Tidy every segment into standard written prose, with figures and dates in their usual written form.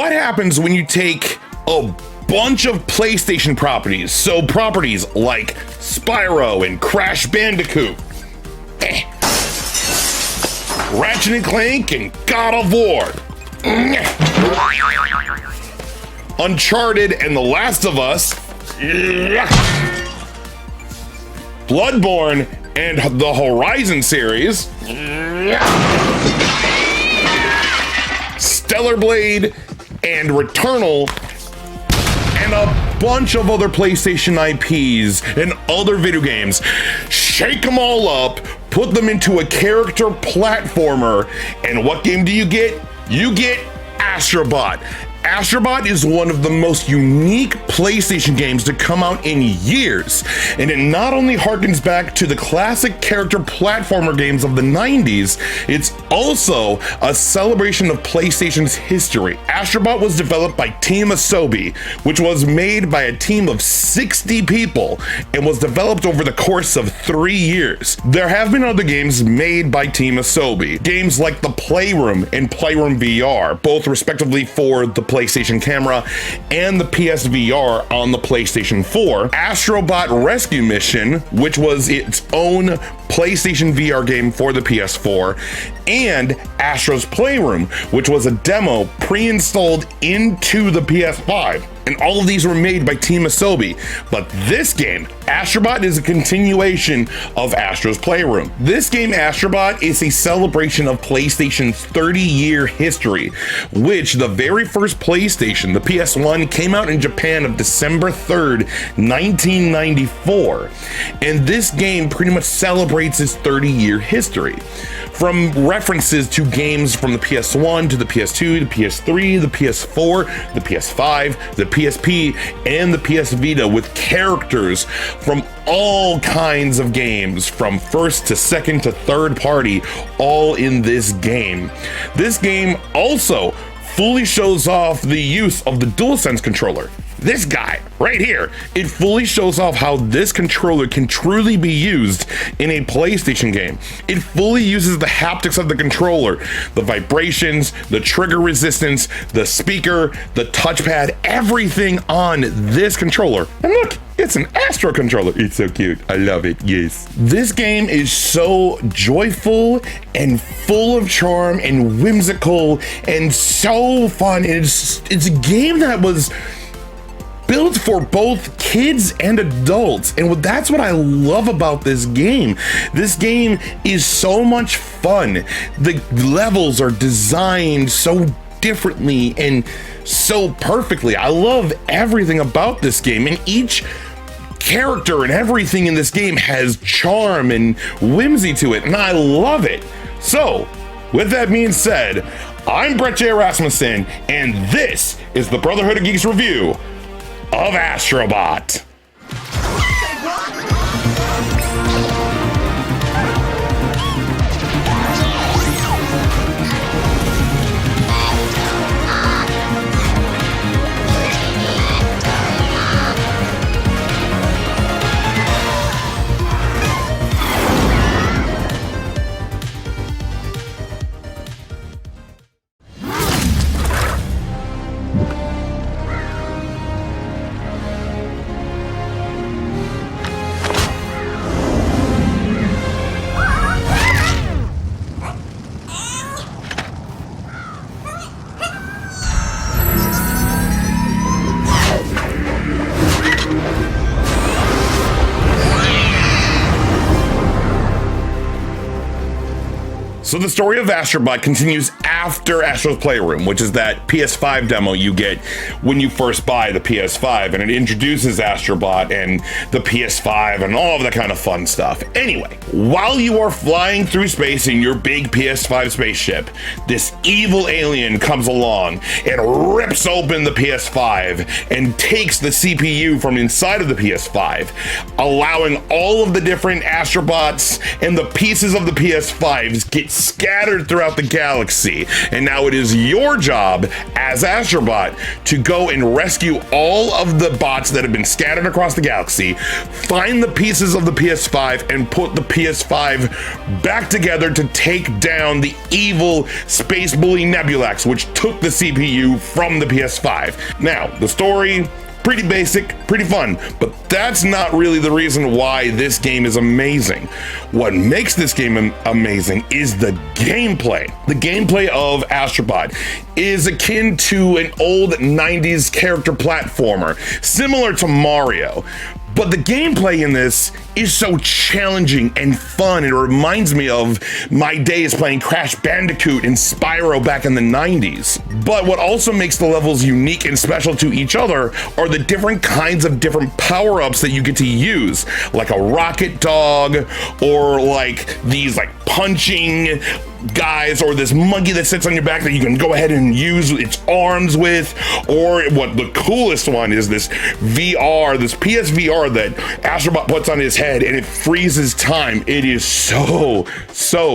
what happens when you take a bunch of PlayStation properties, so properties like Spyro and Crash Bandicoot, Ratchet and Clank and God of War, Uncharted and The Last of Us, Bloodborne and the Horizon series, Stellar Blade and Returnal, and a bunch of other PlayStation IPs and other video games. Shake them all up, put them into a character platformer, and what game do you get? You get Astro Bot. Astro Bot is one of the most unique PlayStation games to come out in years, and it not only harkens back to the classic character platformer games of the 90s, it's also a celebration of PlayStation's history. Astro Bot was developed by Team Asobi, which was made by a team of 60 people and was developed over the course of 3 years. There have been other games made by Team Asobi, games like The Playroom and Playroom VR, both respectively for the PlayStation Camera and the PSVR on the PlayStation 4, Astro Bot Rescue Mission, which was its own PlayStation VR game for the PS4, and Astro's Playroom, which was a demo pre-installed into the PS5. And all of these were made by Team Asobi. But this game, Astro Bot, is a continuation of Astro's Playroom. This game, Astro Bot, is a celebration of PlayStation's 30-year history, which the very first PlayStation, the PS1, came out in Japan of December 3rd, 1994. And this game pretty much celebrates its 30-year history. From references to games from the PS1 to the PS2, the PS3, the PS4, the PS5, the PSP, and the PS Vita, with characters from all kinds of games, from first to second to third party, all in this game. This game also fully shows off the use of the DualSense controller. This guy right here, it fully shows off how this controller can truly be used in a PlayStation game. It fully uses the haptics of the controller, the vibrations, the trigger resistance, the speaker, the touchpad, everything on this controller. And look, it's an Astro controller. It's so cute. I love it. Yes. This game is so joyful and full of charm and whimsical and so fun. It's a game that was built for both kids and adults, and that's what I love about this game. This game is so much fun. The levels are designed so differently and so perfectly. I love everything about this game, and each character and everything in this game has charm and whimsy to it, and I love it. So, with that being said, I'm Brett J. Rasmussen, and this is the Brotherhood of Geeks review of Astro Bot. So the story of Astro Bot continues after Astro's Playroom, which is that PS5 demo you get when you first buy the PS5, and it introduces Astro Bot and the PS5 and all of that kind of fun stuff. Anyway, while you are flying through space in your big PS5 spaceship, this evil alien comes along and rips open the PS5 and takes the CPU from inside of the PS5, allowing all of the different Astro Bots and the pieces of the PS5s get scattered throughout the galaxy. And now it is your job as Astro Bot to go and rescue all of the bots that have been scattered across the galaxy, find the pieces of the PS5 and put the PS5 back together to take down the evil space bully Nebulax, which took the CPU from the PS5. Now, the story, pretty basic, pretty fun, but that's not really the reason why this game is amazing. What makes this game amazing is the gameplay. The gameplay of Astro Bot is akin to an old 90s character platformer, similar to Mario. But the gameplay in this is so challenging and fun. It reminds me of my days playing Crash Bandicoot and Spyro back in the 90s. But what also makes the levels unique and special to each other are the different kinds of different power-ups that you get to use, like a rocket dog, or like these like punching guys, or this monkey that sits on your back that you can go ahead and use its arms with, or what the coolest one is, this VR, this PSVR that Astro Bot puts on his head and it freezes time. It is so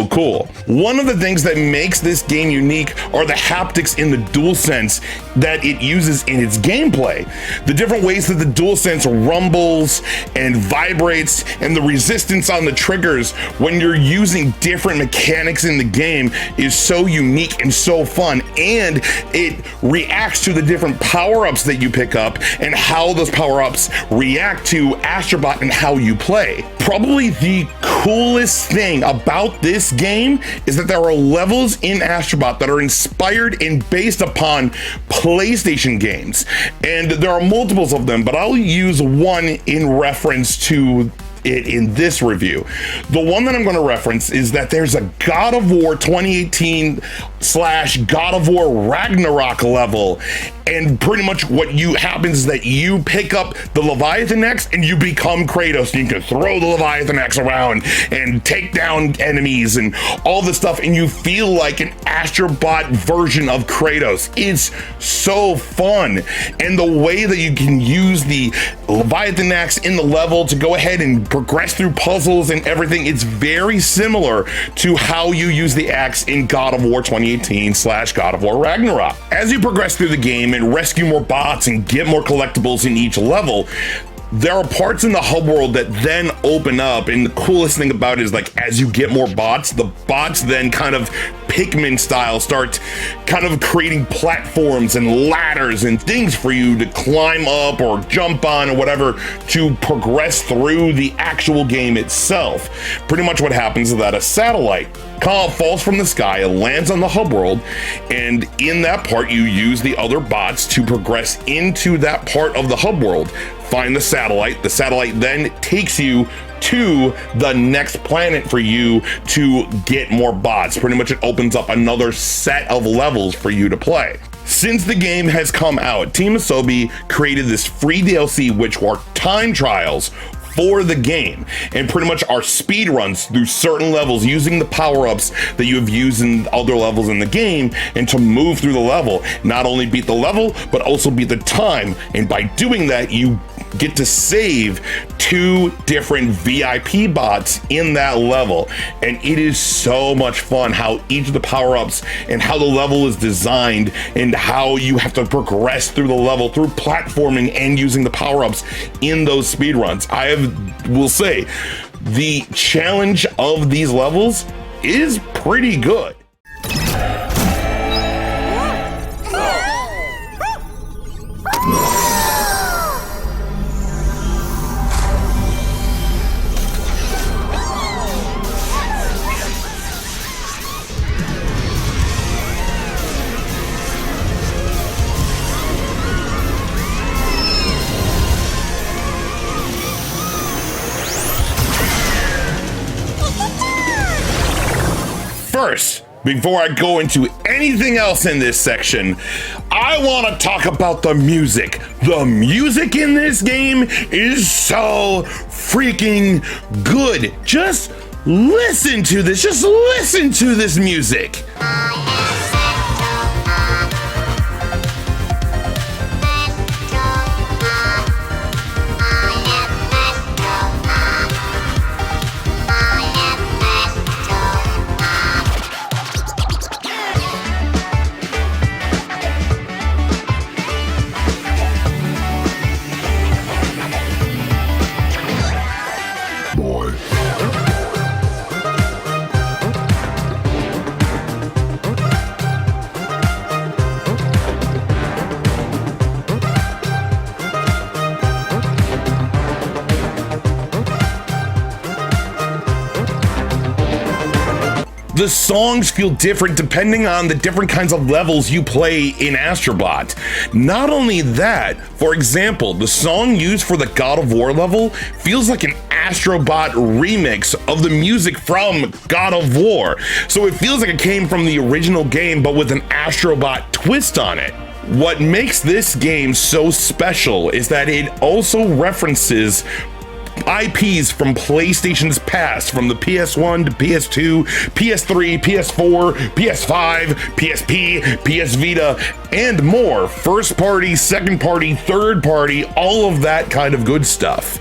cool. One of the things that makes this game unique are the haptics in the DualSense that it uses in its gameplay. The different ways that the DualSense rumbles and vibrates, and the resistance on the triggers when you're using different mechanics in the game is so unique and so fun, and it reacts to the different power-ups that you pick up and how those power-ups react to Astro Bot and how you play. Probably the coolest thing about this game is that there are levels in Astro Bot that are inspired and based upon PlayStation games, and there are multiples of them, but I'll use one in reference to it in this review. The one that I'm going to reference is that there's a God of War 2018 / God of War Ragnarok level, and pretty much what happens is that you pick up the Leviathan Axe and you become Kratos, and you can throw the Leviathan Axe around and take down enemies and all this stuff, and you feel like an Astro Bot version of Kratos. It's so fun, and the way that you can use the Leviathan Axe in the level to go ahead and progress through puzzles and everything, it's very similar to how you use the axe in God of War 2018 / God of War Ragnarok. As you progress through the game and rescue more bots and get more collectibles in each level, there are parts in the hub world that then open up, and the coolest thing about it is, like, as you get more bots, the bots then kind of Pikmin style start kind of creating platforms and ladders and things for you to climb up or jump on or whatever to progress through the actual game itself. Pretty much what happens is that a satellite falls from the sky and lands on the hub world, and in that part you use the other bots to progress into that part of the hub world. Find the satellite then takes you to the next planet for you to get more bots. Pretty much it opens up another set of levels for you to play. Since the game has come out, Team Asobi created this free DLC, which were time trials for the game, and pretty much are speed runs through certain levels using the power-ups that you have used in other levels in the game, and to move through the level, not only beat the level but also beat the time. And by doing that, you get to save 2 different VIP bots in that level, and it is so much fun how each of the power-ups and how the level is designed and how you have to progress through the level through platforming and using the power-ups in those speed runs. Will say the challenge of these levels is pretty good. First, before I go into anything else in this section, I want to talk about the music. The music in this game is so freaking good. Just listen to this. Just listen to this music. The songs feel different depending on the different kinds of levels you play in Astro Bot. Not only that, for example, the song used for the God of War level feels like an Astro Bot remix of the music from God of War. So it feels like it came from the original game, but with an Astro Bot twist on it. What makes this game so special is that it also references IPs from PlayStation's past, from the PS1 to PS2, PS3, PS4, PS5, PSP, PS Vita, and more. First party, second party, third party, all of that kind of good stuff.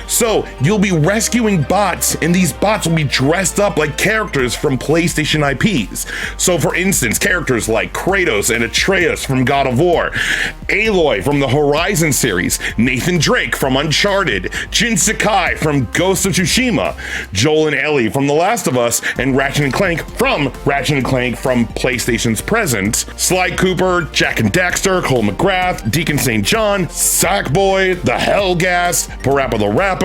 So you'll be rescuing bots, and these bots will be dressed up like characters from PlayStation IPs. So for instance, characters like Kratos and Atreus from God of War, Aloy from the Horizon series, Nathan Drake from Uncharted, Jin Sakai from Ghost of Tsushima, Joel and Ellie from The Last of Us, and Ratchet & Clank from PlayStation's present, Sly Cooper, Jack and Daxter, Cole McGrath, Deacon St. John, Sackboy, The Hellgas, Parappa the Rapper,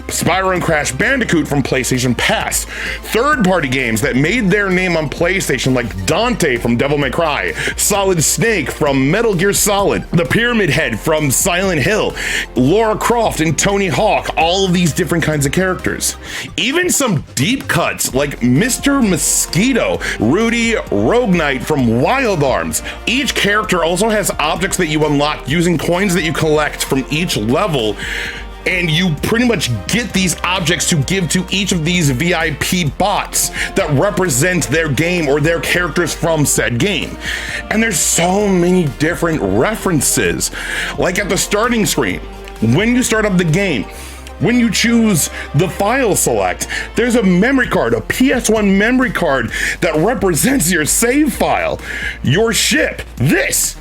Spyro and Crash Bandicoot from PlayStation Past, third-party games that made their name on PlayStation like Dante from Devil May Cry, Solid Snake from Metal Gear Solid, the Pyramid Head from Silent Hill, Lara Croft and Tony Hawk, all of these different kinds of characters. Even some deep cuts like Mr. Mosquito, Rudy, Rogue Knight from Wild Arms. Each character also has objects that you unlock using coins that you collect from each level, and you pretty much get these objects to give to each of these VIP bots that represent their game or their characters from said game. And there's so many different references. Like at the starting screen, when you start up the game, when you choose the file select, there's a memory card, a PS1 memory card that represents your save file, your ship. This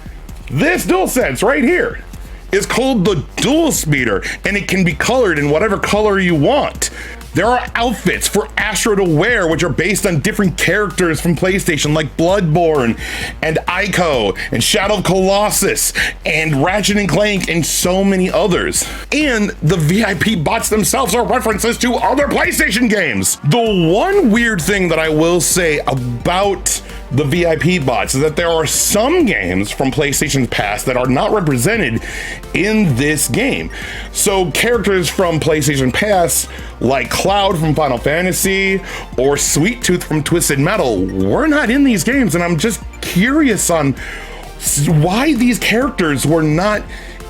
DualSense right here is called the Dual Speeder, and it can be colored in whatever color you want. There are outfits for Astro to wear, which are based on different characters from PlayStation, like Bloodborne and Ico and Shadow of Colossus and Ratchet & Clank and so many others. And the VIP bots themselves are references to other PlayStation games. The one weird thing that I will say about the VIP bots is that there are some games from PlayStation's past that are not represented in this game. So characters from PlayStation past, like Cloud from Final Fantasy or Sweet Tooth from Twisted Metal, were not in these games, and I'm just curious on why these characters were not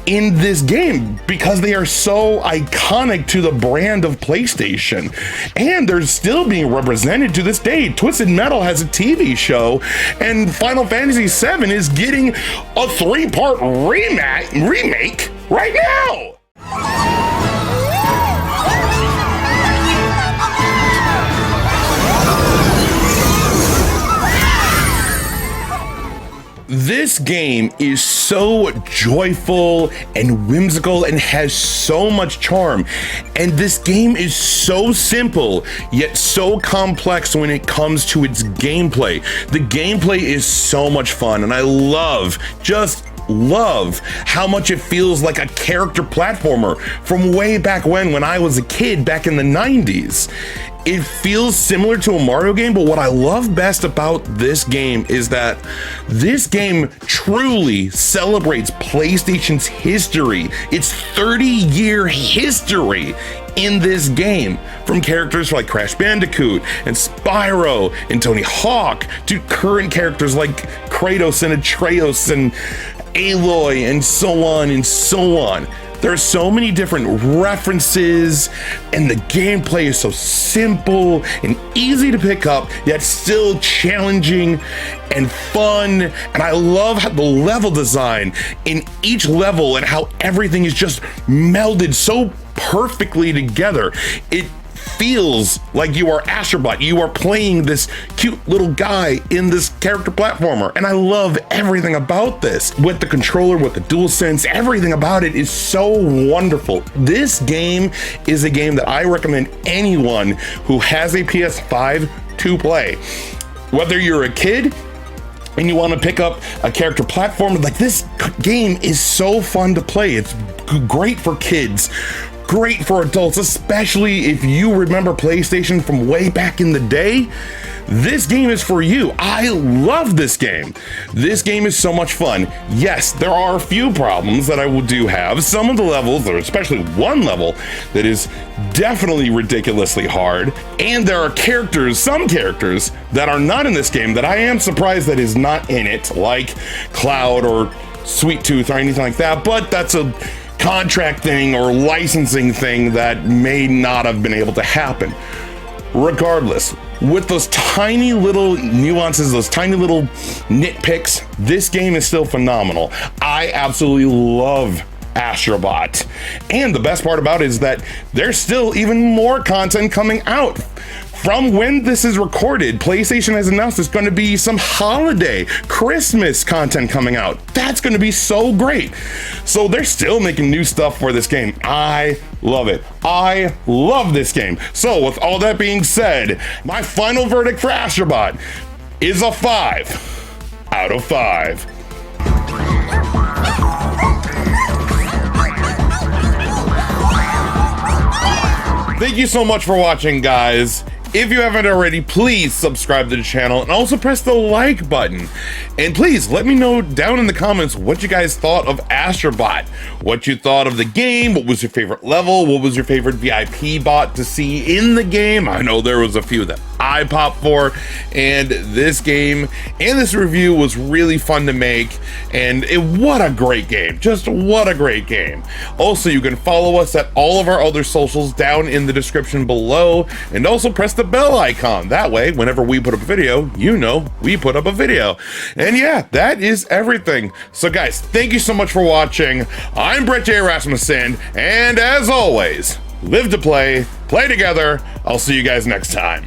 in this game, because they are so iconic to the brand of PlayStation, and they're still being represented to this day. Twisted Metal has a TV show, and Final Fantasy VII is getting a 3-part remake right now. This game is so joyful and whimsical and has so much charm. And this game is so simple, yet so complex when it comes to its gameplay. The gameplay is so much fun, and I just love how much it feels like a character platformer from way back when I was a kid back in the 90s. It feels similar to a Mario game, but what I love best about this game is that this game truly celebrates PlayStation's history, its 30-year history in this game, from characters like Crash Bandicoot and Spyro and Tony Hawk to current characters like Kratos and Atreus and Aloy and so on and so on. There are so many different references, and the gameplay is so simple and easy to pick up, yet still challenging and fun. And I love how the level design in each level and how everything is just melded so perfectly together. It feels like you are Astro Bot. You are playing this cute little guy in this character platformer, and I love everything about this. With the controller, with the DualSense, everything about it is so wonderful. This game is a game that I recommend anyone who has a PS5 to play. Whether you're a kid and you want to pick up a character platformer, like, this game is so fun to play. It's great for kids, great for adults, especially if you remember PlayStation from way back in the day. this game is for you. I love this game. This game is so much fun. Yes, there are a few problems that I do have. Some of the levels, or especially one level that is definitely ridiculously hard. And there are some characters that are not in this game that I am surprised that is not in it, like Cloud or Sweet Tooth or anything like that, but that's a contract thing or licensing thing that may not have been able to happen. Regardless, with those tiny little nuances, those tiny little nitpicks, this game is still phenomenal. I absolutely love Astro Bot. And the best part about it is that there's still even more content coming out. From when this is recorded, PlayStation has announced there's going to be some holiday, Christmas content coming out. That's going to be so great. So they're still making new stuff for this game. I love it. I love this game. So with all that being said, my final verdict for Astro Bot is a 5 out of 5. Thank you so much for watching, guys. If you haven't already, please subscribe to the channel and also press the like button. And please let me know down in the comments what you guys thought of Astro Bot, what you thought of the game, what was your favorite level, what was your favorite VIP bot to see in the game. I know there was a few that I popped for, and this game and this review was really fun to make, and what a great game. Just what a great game. Also, you can follow us at all of our other socials down in the description below, and also press the bell icon. That way, whenever we put up a video, you know we put up a video. And yeah, that is everything. So guys, thank you so much for watching. I'm Brett J. Rasmussen, and as always, live to play, play together. I'll see you guys next time.